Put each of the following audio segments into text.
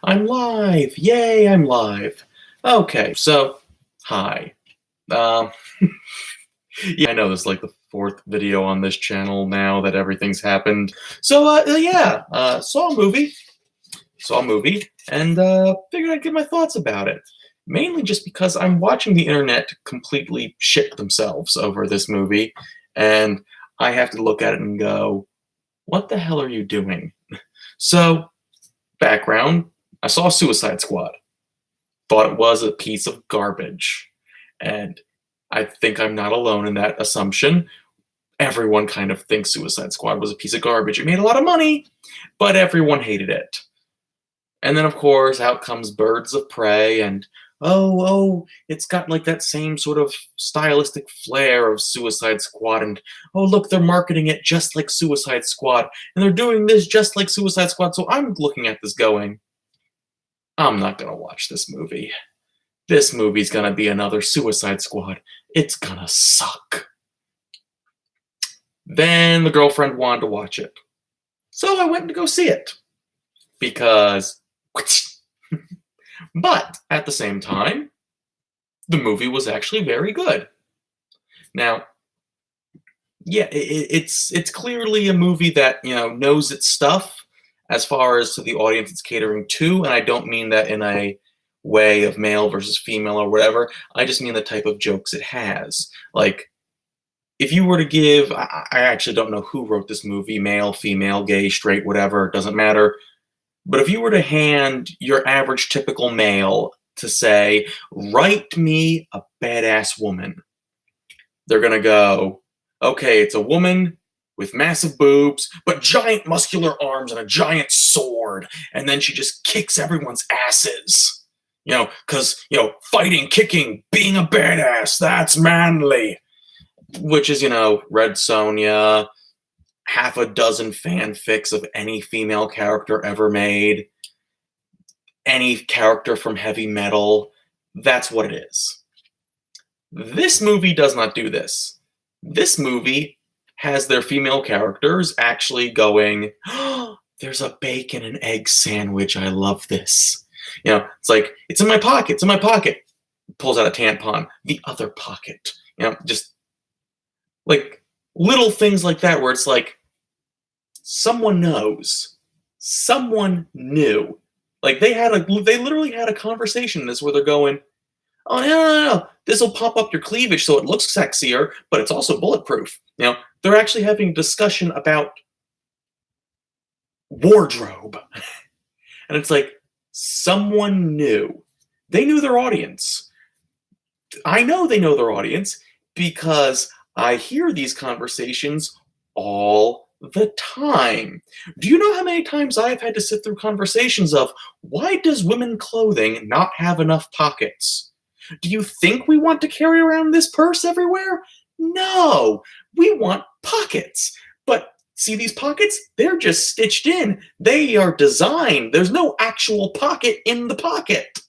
I'm live! Yay, I'm live. Okay, so, hi. Um, yeah, I know this is like the fourth video on this channel now that everything's happened. So, saw a movie. And figured I'd give my thoughts about it. Mainly just because I'm watching the internet completely shit themselves over this movie, and I have to look at it and go, what the hell are you doing? So, background, I saw Suicide Squad. Thought it was a piece of garbage. And I think I'm not alone in that assumption. Everyone kind of thinks Suicide Squad was a piece of garbage. It made a lot of money, but everyone hated it. And then, of course, out comes Birds of Prey, and it's got like that same sort of stylistic flair of Suicide Squad, and oh, look, they're marketing it just like Suicide Squad, and they're doing this just like Suicide Squad. So I'm looking at this going, I'm not gonna watch this movie. This movie's gonna be another Suicide Squad. It's gonna suck. Then the girlfriend wanted to watch it. So I went to go see it. Because... But, at the same time, the movie was actually very good. Now, yeah, it's clearly a movie that, knows its stuff as far as to the audience it's catering to, and I don't mean that in a way of male versus female or whatever. I just mean the type of jokes it has. Like, if you were to give, I actually don't know who wrote this movie, male, female, gay, straight, whatever, it doesn't matter. But if you were to hand your average typical male to say, write me a badass woman, they're gonna go, okay, it's a woman with massive boobs, but giant muscular arms and a giant sword, and then she just kicks everyone's asses. Because, fighting, kicking, being a badass, that's manly. Which is, Red Sonja, half a dozen fanfics of any female character ever made, any character from heavy metal. That's what it is. This movie does not do this. This movie has their female characters actually going, oh, there's a bacon and egg sandwich. I love this. It's like, it's in my pocket. It's in my pocket. Pulls out a tampon. The other pocket. Just like little things like that where it's like, someone knows. Someone knew. Like they literally had a conversation in this where they're going, oh, no. This will pop up your cleavage so it looks sexier, but it's also bulletproof. They're actually having a discussion about wardrobe. And it's like, someone knew. They knew their audience. I know they know their audience because I hear these conversations all the time. Do you know how many times I've had to sit through conversations of, why does women's clothing not have enough pockets? Do you think we want to carry around this purse everywhere? No, we want pockets. But see these pockets? They're just stitched in. They are designed. There's no actual pocket in the pocket.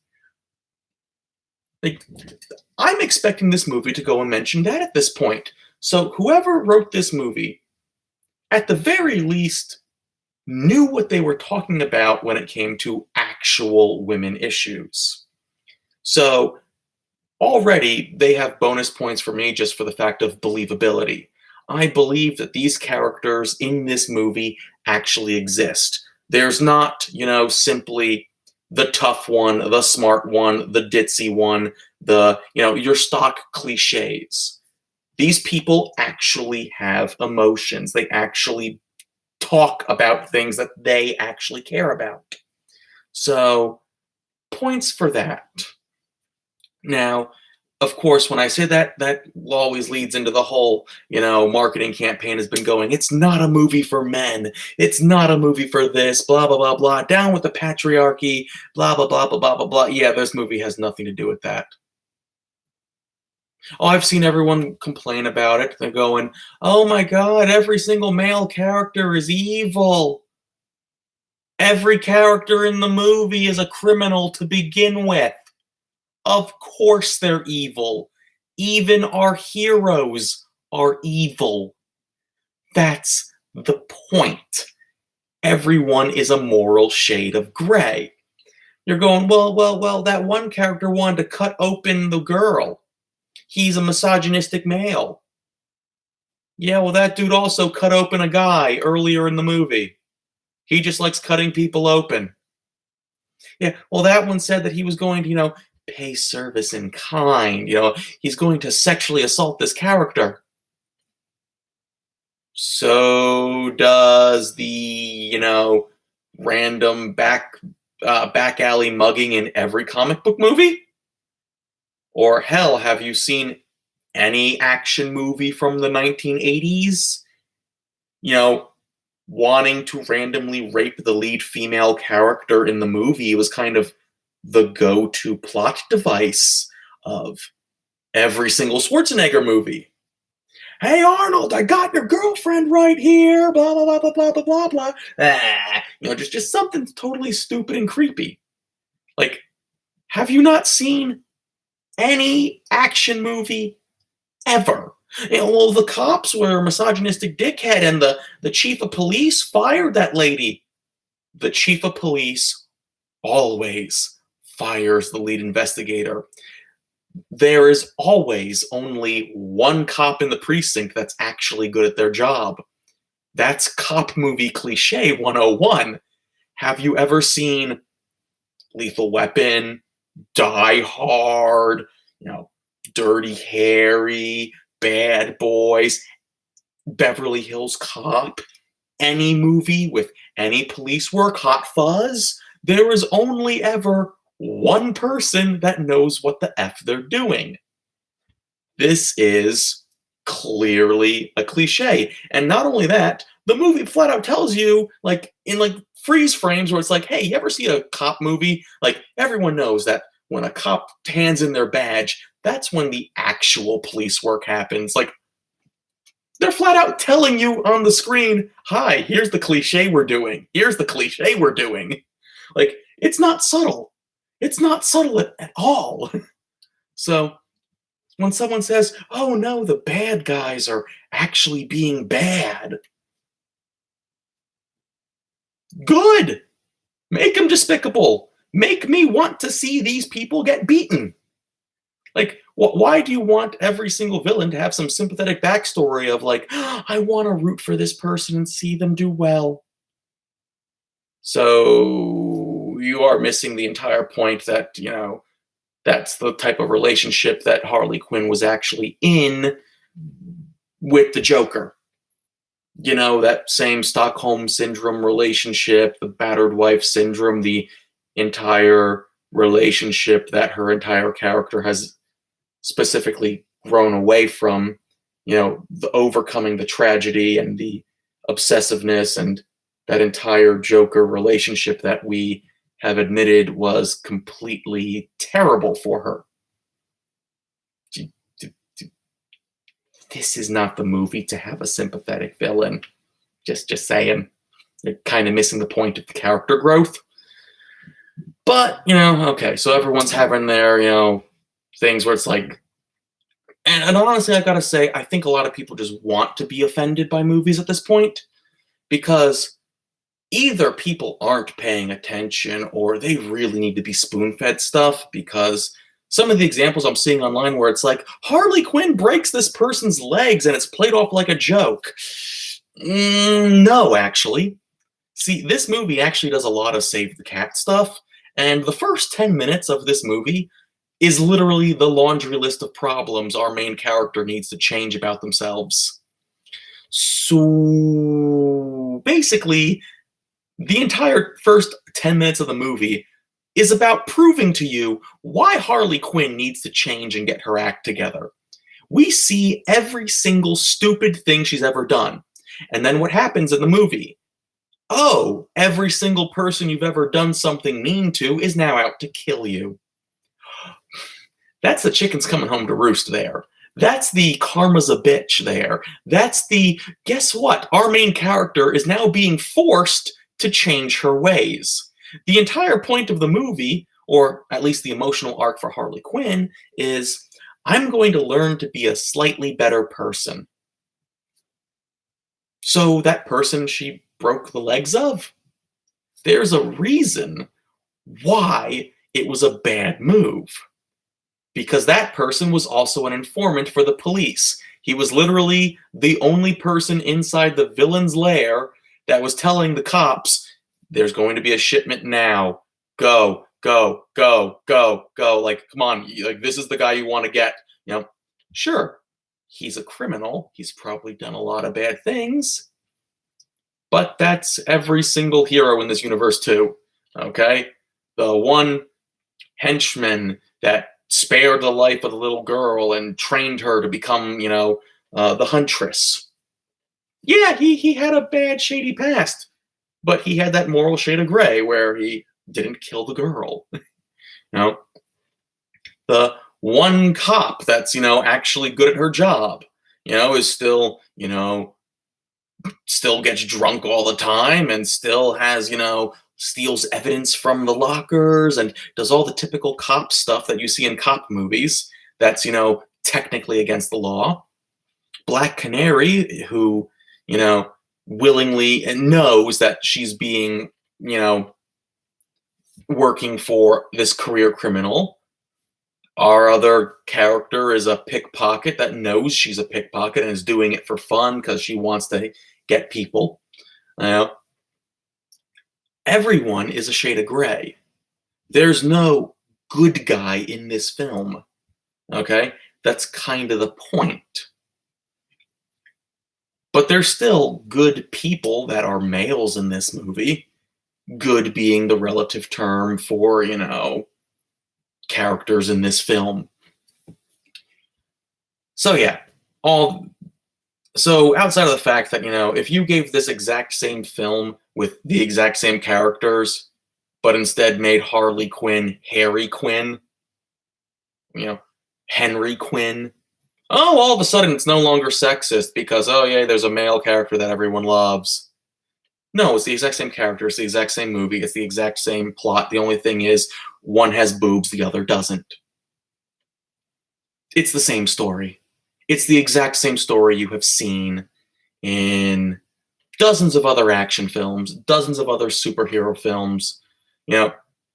Like, I'm expecting this movie to go and mention that at this point. So whoever wrote this movie, at the very least, knew what they were talking about when it came to actual women issues. So already they have bonus points for me just for the fact of believability. I believe that these characters in this movie actually exist. There's not, simply the tough one, the smart one, the ditzy one, your stock cliches. These people actually have emotions. They actually talk about things that they actually care about. So, points for that. Now, of course, when I say that, that always leads into the whole, marketing campaign has been going, it's not a movie for men. It's not a movie for this, blah, blah, blah, blah. Down with the patriarchy, blah, blah, blah, blah, blah, blah, blah. Yeah, this movie has nothing to do with that. Oh, I've seen everyone complain about it. They're going, oh my God, every single male character is evil. Every character in the movie is a criminal to begin with. Of course they're evil. Even our heroes are evil. That's the point. Everyone is a moral shade of gray. You're going, well, that one character wanted to cut open the girl. He's a misogynistic male. Yeah, well, that dude also cut open a guy earlier in the movie. He just likes cutting people open. Yeah, well, that one said that he was going to, pay service in kind. He's going to sexually assault this character. So does the, random back alley mugging in every comic book movie? Or hell, have you seen any action movie from the 1980s? You know, wanting to randomly rape the lead female character in the movie was kind of the go-to plot device of every single Schwarzenegger movie. Hey Arnold, I got your girlfriend right here. Blah blah blah blah blah blah blah blah. Just something totally stupid and creepy. Like, have you not seen any action movie ever? Well, the cops were a misogynistic dickhead, and the chief of police fired that lady. The chief of police always fires the lead investigator. There is always only one cop in the precinct that's actually good at their job. That's cop movie cliche 101. Have you ever seen Lethal Weapon, Die Hard, Dirty Harry, Bad Boys, Beverly Hills Cop, any movie with any police work, Hot Fuzz? There is only ever one person that knows what the F they're doing. This is clearly a cliche. And not only that, the movie flat out tells you, in freeze frames where it's like, hey, you ever see a cop movie? Like, everyone knows that when a cop hands in their badge, that's when the actual police work happens. Like, they're flat out telling you on the screen, hi, here's the cliche we're doing. Here's the cliche we're doing. Like, it's not subtle. It's not subtle at all. So when someone says, oh no, the bad guys are actually being bad, good. Make them despicable. Make me want to see these people get beaten. Like, why do you want every single villain to have some sympathetic backstory of I want to root for this person and see them do well? So you are missing the entire point that, that's the type of relationship that Harley Quinn was actually in with the Joker. That same Stockholm Syndrome relationship, the battered wife syndrome, the entire relationship that her entire character has specifically grown away from, the overcoming the tragedy and the obsessiveness, and that entire Joker relationship that we have admitted was completely terrible for her. This is not the movie to have a sympathetic villain. Just saying. You're kind of missing the point of the character growth. But, okay, so everyone's having their, things where it's like, and honestly, I've got to say, I think a lot of people just want to be offended by movies at this point, because either people aren't paying attention or they really need to be spoon-fed stuff, because some of the examples I'm seeing online where it's like, Harley Quinn breaks this person's legs and it's played off like a joke. No, actually. See, this movie actually does a lot of save the cat stuff, and the first 10 minutes of this movie is literally the laundry list of problems our main character needs to change about themselves. So basically, the entire first 10 minutes of the movie is about proving to you why Harley Quinn needs to change and get her act together. We see every single stupid thing she's ever done. And then what happens in the movie? Oh, every single person you've ever done something mean to is now out to kill you. That's the chickens coming home to roost there. That's the karma's a bitch there. That's the, guess what? Our main character is now being forced to change her ways. The entire point of the movie, or at least the emotional arc for Harley Quinn, is I'm going to learn to be a slightly better person. So that person she broke the legs of, there's a reason why it was a bad move. Because that person was also an informant for the police. He was literally the only person inside the villain's lair that was telling the cops, there's going to be a shipment now. Go, go, go, go, go. Like, come on, like this is the guy you want to get. Sure, he's a criminal. He's probably done a lot of bad things. But that's every single hero in this universe too. Okay? The one henchman that spared the life of the little girl and trained her to become, the huntress. Yeah, he had a bad, shady past, but he had that moral shade of gray where he didn't kill the girl. know, the one cop that's, actually good at her job, is still, still gets drunk all the time and still has, steals evidence from the lockers and does all the typical cop stuff that you see in cop movies that's, technically against the law. Black Canary, who, willingly knows that she's being, working for this career criminal. Our other character is a pickpocket that knows she's a pickpocket and is doing it for fun because she wants to get people. Everyone is a shade of gray. There's no good guy in this film. Okay? That's kind of the point. But there's still good people that are males in this movie. Good being the relative term for, characters in this film. So yeah, so outside of the fact that, if you gave this exact same film with the exact same characters, but instead made Harley Quinn Harry Quinn, Henry Quinn, all of a sudden it's no longer sexist because, oh yeah, there's a male character that everyone loves. No, it's the exact same character, it's the exact same movie, it's the exact same plot. The only thing is, one has boobs, the other doesn't. It's the same story. It's the exact same story you have seen in dozens of other action films, dozens of other superhero films.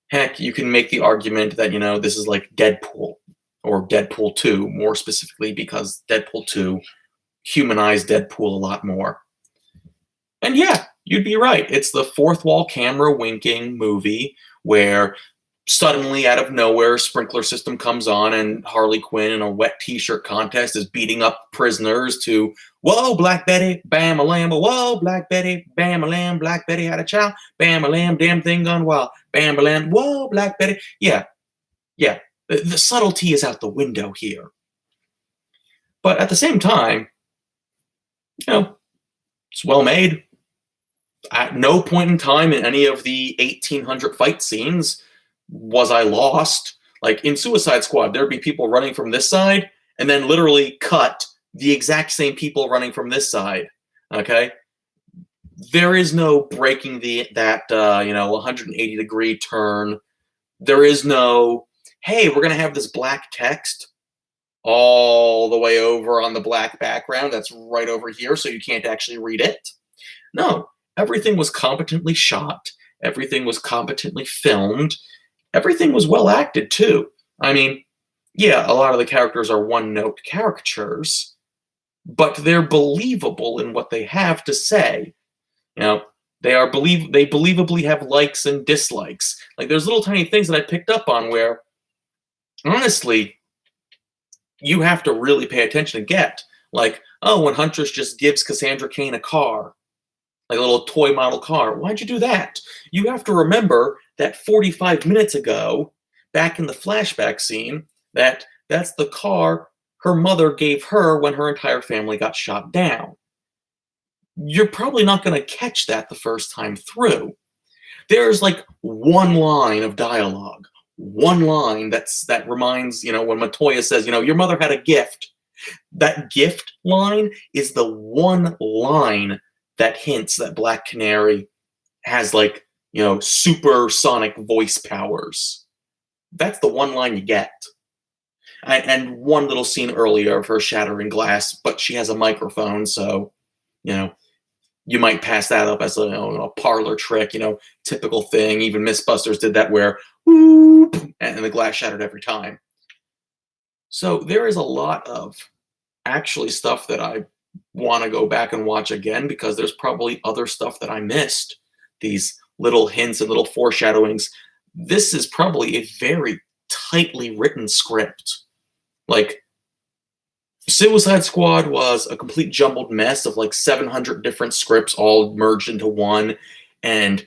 Heck, you can make the argument that, this is like Deadpool, or Deadpool 2, more specifically, because Deadpool 2 humanized Deadpool a lot more. And yeah, you'd be right. It's the fourth wall camera winking movie where suddenly out of nowhere, a sprinkler system comes on and Harley Quinn in a wet t-shirt contest is beating up prisoners to, whoa, Black Betty, bam-a-lam, whoa, Black Betty, bam-a-lam, Black Betty had a child, bam-a-lam, damn thing gone wild, bam-a-lam, whoa, Black Betty. Yeah. The subtlety is out the window here. But at the same time, it's well made. At no point in time in any of the 1,800 fight scenes was I lost. Like in Suicide Squad, there'd be people running from this side and then literally cut the exact same people running from this side. Okay? There is no breaking that 180-degree turn. There is no, hey, we're going to have this black text all the way over on the black background that's right over here so you can't actually read it. No, everything was competently shot. Everything was competently filmed. Everything was well acted, too. I mean, yeah, a lot of the characters are one-note caricatures, but they're believable in what they have to say. They believably have likes and dislikes. Like, there's little tiny things that I picked up on where, honestly, you have to really pay attention to get. Like, oh, when Huntress just gives Cassandra Cain a car, like a little toy model car. Why'd you do that? You have to remember that 45 minutes ago, back in the flashback scene, that's the car her mother gave her when her entire family got shot down. You're probably not going to catch that the first time through. There's like one line of dialogue, one line that reminds, when Matoya says, your mother had a gift. That gift line is the one line that hints that Black Canary has like, supersonic voice powers. That's the one line you get. And one little scene earlier of her shattering glass, but she has a microphone, so, You might pass that up as a parlor trick, typical thing. Even Mythbusters did that where whoop, and the glass shattered every time. So there is a lot of actually stuff that I want to go back and watch again because there's probably other stuff that I missed. These little hints and little foreshadowings. This is probably a very tightly written script. Like, Suicide Squad was a complete jumbled mess of like 700 different scripts all merged into one. And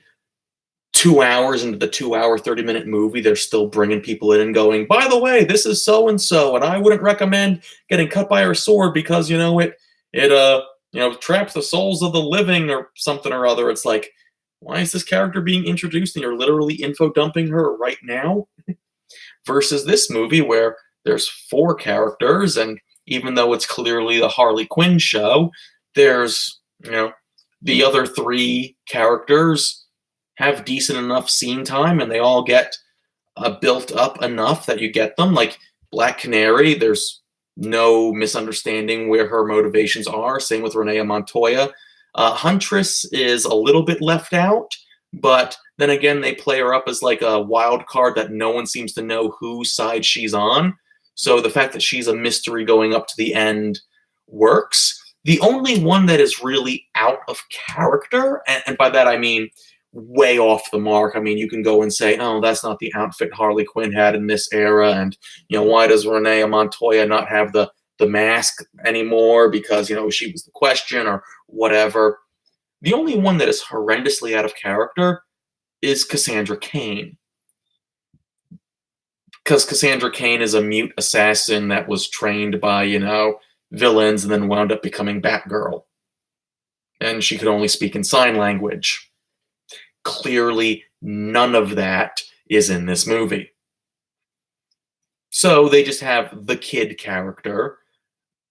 2 hours into the 2 hour, 30-minute movie, they're still bringing people in and going, by the way, this is so and so, and I wouldn't recommend getting cut by her sword because, it traps the souls of the living or something or other. It's like, why is this character being introduced and you're literally info dumping her right now? Versus this movie where there's 4 characters, and even though it's clearly the Harley Quinn show, there's, the other 3 characters have decent enough scene time, and they all get built up enough that you get them. Like Black Canary, there's no misunderstanding where her motivations are. Same with Renee Montoya. Huntress is a little bit left out, but then again, they play her up as like a wild card that no one seems to know whose side she's on. So the fact that she's a mystery going up to the end works. The only one that is really out of character, and by that I mean way off the mark. I mean, you can go and say, oh, that's not the outfit Harley Quinn had in this era, and why does Renee Montoya not have the mask anymore because she was the question or whatever. The only one that is horrendously out of character is Cassandra Cain, because Cassandra Cain is a mute assassin that was trained by villains and then wound up becoming Batgirl, and she could only speak in sign language. Clearly, none of that is in this movie. So they just have the kid character,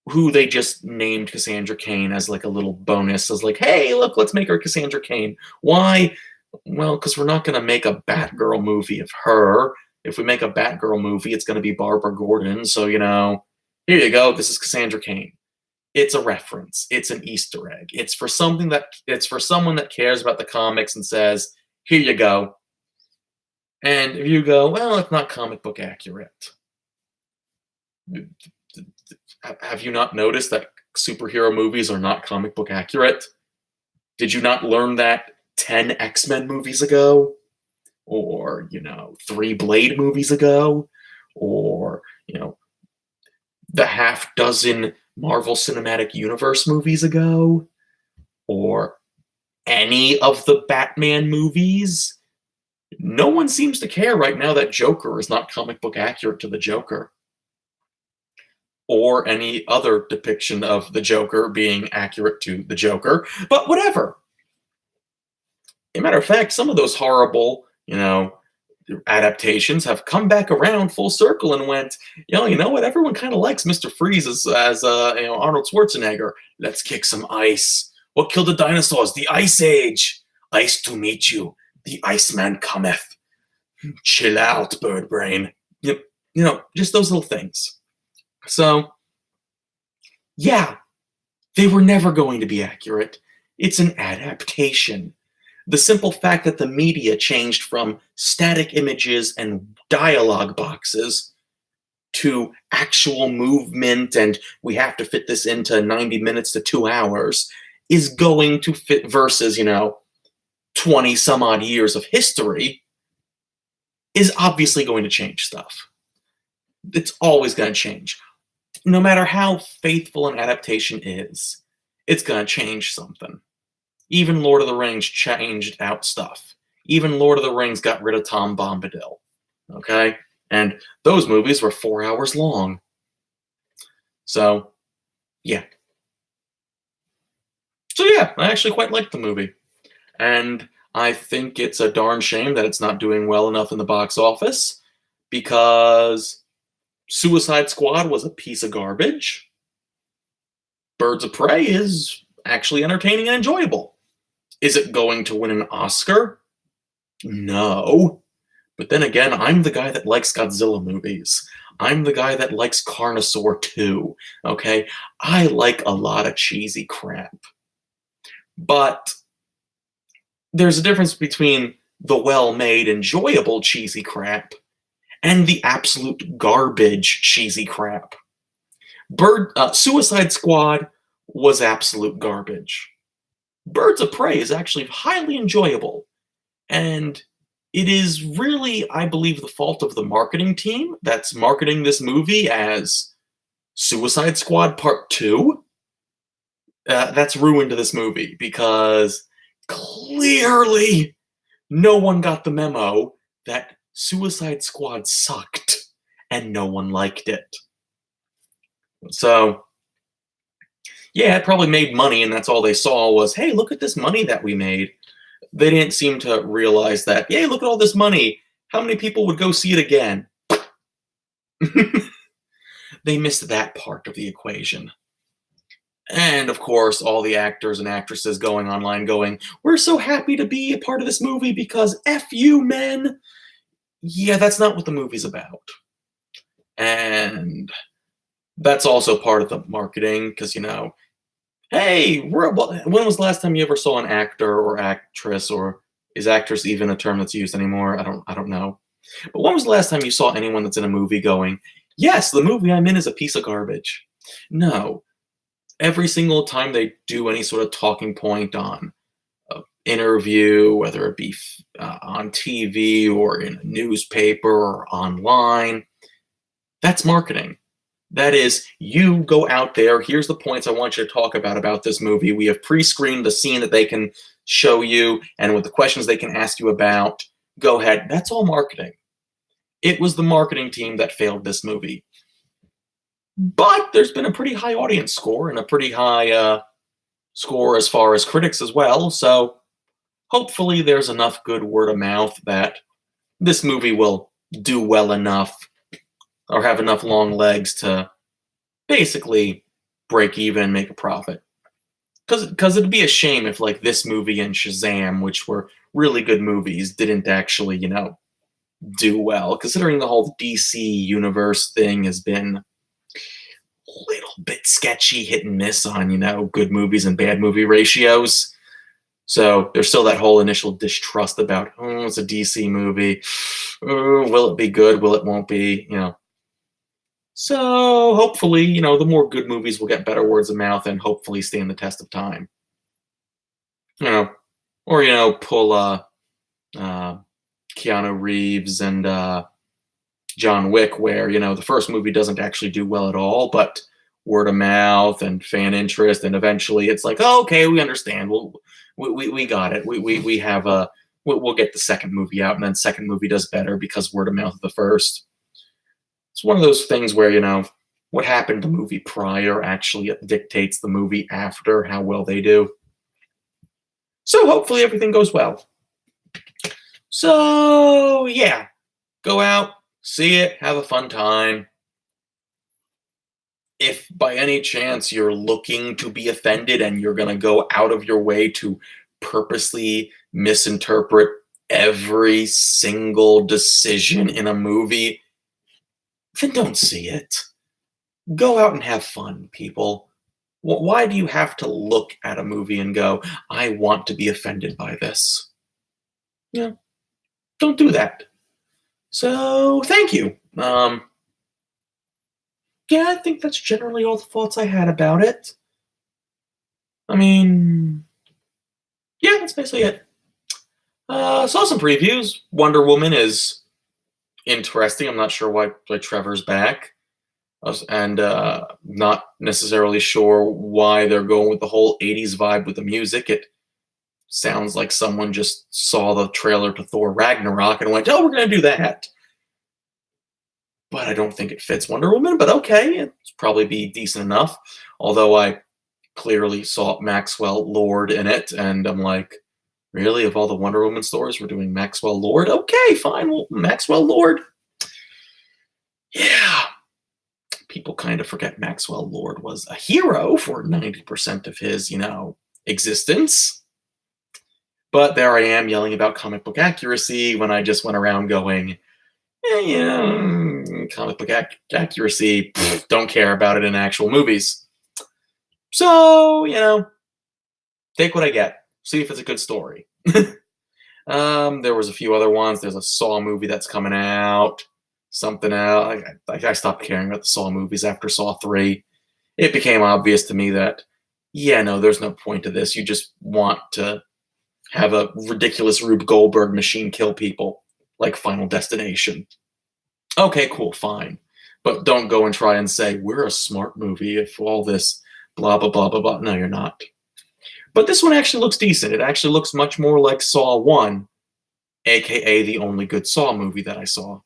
who they just named Cassandra Cain as like a little bonus, as like, hey, look, let's make her Cassandra Cain. Why? Well, because we're not going to make a Batgirl movie of her. If we make a Batgirl movie, it's going to be Barbara Gordon. So, here you go. This is Cassandra Cain. It's a reference. It's an Easter egg. It's for someone that cares about the comics and says, here you go. And if you go, well, it's not comic book accurate. Have you not noticed that superhero movies are not comic book accurate? Did you not learn that 10 X-Men movies ago? Or, 3 Blade movies ago? Or, the half-dozen Marvel Cinematic Universe movies ago? Or any of the Batman movies? No one seems to care right now that Joker is not comic book accurate to the Joker. Or any other depiction of the Joker being accurate to the Joker. But whatever. As a matter of fact, some of those horrible, adaptations have come back around full circle and went, you know what? Everyone kind of likes Mr. Freeze as Arnold Schwarzenegger. Let's kick some ice. What killed the dinosaurs? The Ice Age. Ice to meet you. The Iceman cometh. Chill out, bird brain. Just those little things. So, yeah, they were never going to be accurate. It's an adaptation. The simple fact that the media changed from static images and dialogue boxes to actual movement, and we have to fit this into 90 minutes to 2 hours, is going to fit versus, 20 some odd years of history, is obviously going to change stuff. It's always going to change. No matter how faithful an adaptation is, it's going to change something. Even Lord of the Rings changed out stuff. Even Lord of the Rings got rid of Tom Bombadil. Okay? And those movies were 4 hours long. So, yeah. I actually quite liked the movie. And I think it's a darn shame that it's not doing well enough in the box office, because Suicide Squad was a piece of garbage. Birds of Prey is actually entertaining and enjoyable. Is it going to win an Oscar? No. But then again, I'm the guy that likes Godzilla movies. I'm the guy that likes Carnosaur 2. Okay? I like a lot of cheesy crap. But there's a difference between the well-made, enjoyable cheesy crap and the absolute garbage cheesy crap. Suicide Squad was absolute garbage. Birds of Prey is actually highly enjoyable, and it is really, I believe, the fault of the marketing team that's marketing this movie as Suicide Squad Part 2. That's ruined this movie because clearly no one got the memo that Suicide Squad sucked and no one liked it. So, yeah, it probably made money, and that's all they saw was, hey, look at this money that we made. They didn't seem to realize that, yay, look at all this money. How many people would go see it again? They missed that part of the equation. And of course, all the actors and actresses going online going, we're so happy to be a part of this movie because F you, men. Yeah, that's not what the movie's about. And that's also part of the marketing because, hey, when was the last time you ever saw an actor or actress, or is actress even a term that's used anymore? I don't know. But when was the last time you saw anyone that's in a movie going, yes, the movie I'm in is a piece of garbage? No. Every single time they do any sort of talking point on an interview, whether it be on TV or in a newspaper or online, that's marketing. That is, you go out there, here's the points I want you to talk about this movie. We have pre-screened the scene that they can show you, and with the questions they can ask you about, go ahead. That's all marketing. It was the marketing team that failed this movie. But there's been a pretty high audience score and a pretty high score as far as critics as well, so hopefully there's enough good word of mouth that this movie will do well enough or have enough long legs to basically break even and make a profit. Because it'd be a shame if, like, this movie and Shazam, which were really good movies, didn't actually, do well, considering the whole DC universe thing has been little bit sketchy, hit and miss on, good movies and bad movie ratios. So there's still that whole initial distrust about, oh, it's a DC movie. Oh, will it be good? Will it won't be? So hopefully, the more good movies will get better words of mouth and hopefully stand the test of time. Or pull Keanu Reeves and John Wick, where the first movie doesn't actually do well at all, but word of mouth and fan interest, and eventually it's like, oh, okay, we understand. We got it. We have we'll get the second movie out, and then second movie does better because word of mouth of the first. It's one of those things where what happened to the movie prior actually dictates the movie after how well they do. So hopefully everything goes well. So yeah, go out, see it, have a fun time. If by any chance you're looking to be offended and you're going to go out of your way to purposely misinterpret every single decision in a movie, then don't see it. Go out and have fun, people. Why do you have to look at a movie and go, I want to be offended by this? Don't do that. So, thank you. Yeah, I think that's generally all the thoughts I had about it. I mean, yeah, that's basically it. Saw some previews. Wonder Woman is interesting. I'm not sure why Trevor's back. And not necessarily sure why they're going with the whole 80s vibe with the music. It sounds like someone just saw the trailer to Thor Ragnarok and went, oh, we're going to do that. But I don't think it fits Wonder Woman, but okay, it's probably be decent enough. Although I clearly saw Maxwell Lord in it, and I'm like, really? Of all the Wonder Woman stories, we're doing Maxwell Lord? Okay, fine, well, Maxwell Lord. Yeah. People kind of forget Maxwell Lord was a hero for 90% of his, existence. But there I am yelling about comic book accuracy when I just went around going, comic book accuracy, don't care about it in actual movies. So, Take what I get. See if it's a good story. There was a few other ones. There's a Saw movie that's coming out. Something else. I stopped caring about the Saw movies after Saw 3. It became obvious to me that, yeah, no, there's no point to this. You just want to have a ridiculous Rube Goldberg machine kill people like Final Destination. Okay, cool, fine. But don't go and try and say, we're a smart movie if all this blah, blah, blah, blah, blah. No, you're not. But this one actually looks decent. It actually looks much more like Saw 1, aka the only good Saw movie that I saw.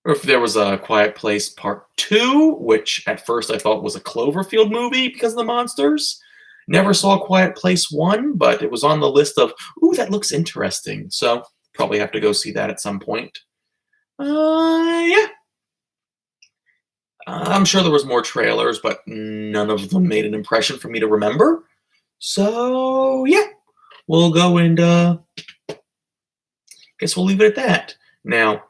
Or if there was a Quiet Place Part 2, which at first I thought was a Cloverfield movie because of the monsters. Never saw Quiet Place 1, but it was on the list of, ooh, that looks interesting. So probably have to go see that at some point. Yeah. I'm sure there was more trailers, but none of them made an impression for me to remember. So yeah, we'll go and guess we'll leave it at that. Now,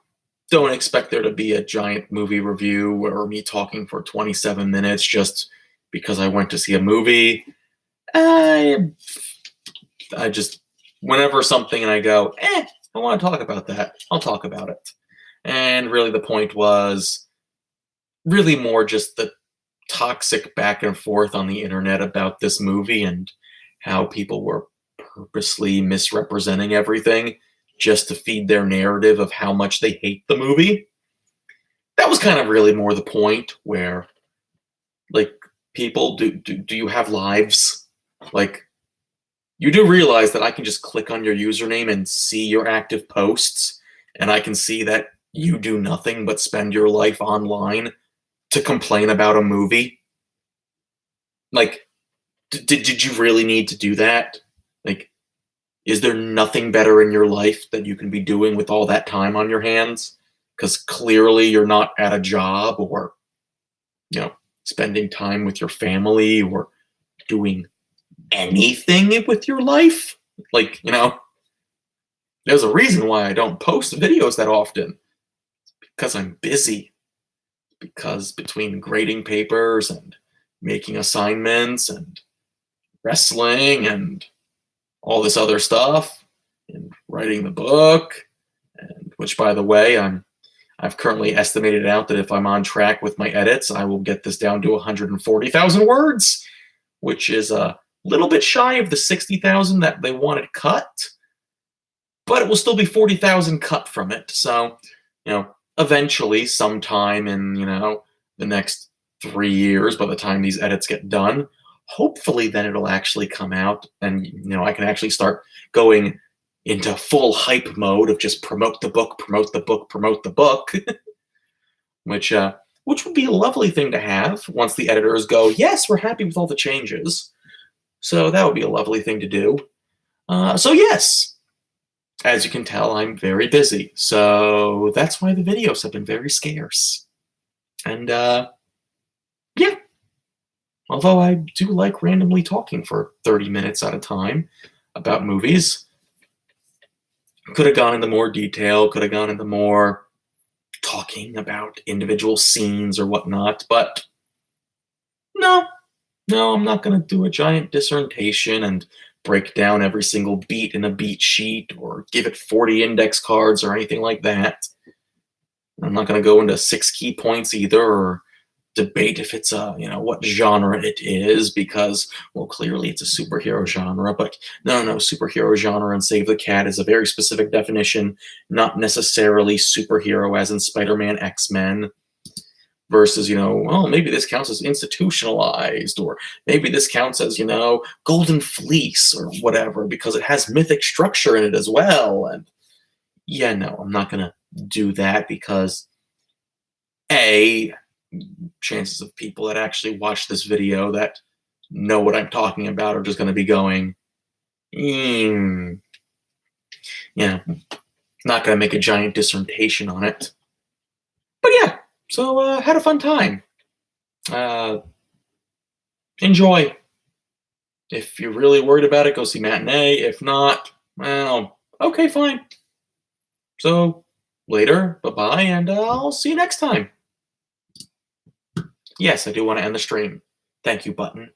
don't expect there to be a giant movie review or me talking for 27 minutes just because I went to see a movie. I just, whenever something and I go, I want to talk about that, I'll talk about it. And really the point was really more just the toxic back and forth on the internet about this movie and how people were purposely misrepresenting everything just to feed their narrative of how much they hate the movie. That was kind of really more the point where, like, people, do you have lives? Like, you do realize that I can just click on your username and see your active posts, and I can see that you do nothing but spend your life online to complain about a movie? Like, did you really need to do that? Like, is there nothing better in your life that you can be doing with all that time on your hands? Because clearly you're not at a job or, spending time with your family or doing anything with your life. Like, there's a reason why I don't post videos that often. Because I'm busy. Because between grading papers and making assignments and wrestling and all this other stuff and writing the book, and which, by the way, I've currently estimated out that if I'm on track with my edits, I will get this down to 140,000 words, which is a little bit shy of the 60,000 that they wanted cut, but it will still be 40,000 cut from it. So, eventually, sometime in, the next 3 years, by the time these edits get done, hopefully then it'll actually come out and, I can actually start going into full hype mode of just promote the book, promote the book, promote the book, which would be a lovely thing to have once the editors go, yes, we're happy with all the changes. So that would be a lovely thing to do. So yes, as you can tell, I'm very busy. So that's why the videos have been very scarce. And yeah, although I do like randomly talking for 30 minutes at a time about movies, could have gone into more detail, could have gone into more talking about individual scenes or whatnot, but no, I'm not going to do a giant dissertation and break down every single beat in a beat sheet or give it 40 index cards or anything like that. I'm not going to go into 6 key points either or debate if it's what genre it is because, well, clearly it's a superhero genre, but no, superhero genre and Save the Cat is a very specific definition, not necessarily superhero as in Spider-Man, X-Men, versus, well, maybe this counts as institutionalized, or maybe this counts as, Golden Fleece or whatever because it has mythic structure in it as well. And yeah, no, I'm not going to do that because chances of people that actually watch this video that know what I'm talking about are just going to be going, not going to make a giant dissertation on it. But yeah, so had a fun time. Enjoy. If you're really worried about it, go see Matinee. If not, well, okay, fine. So later, bye-bye, and I'll see you next time. Yes, I do want to end the stream. Thank you, button.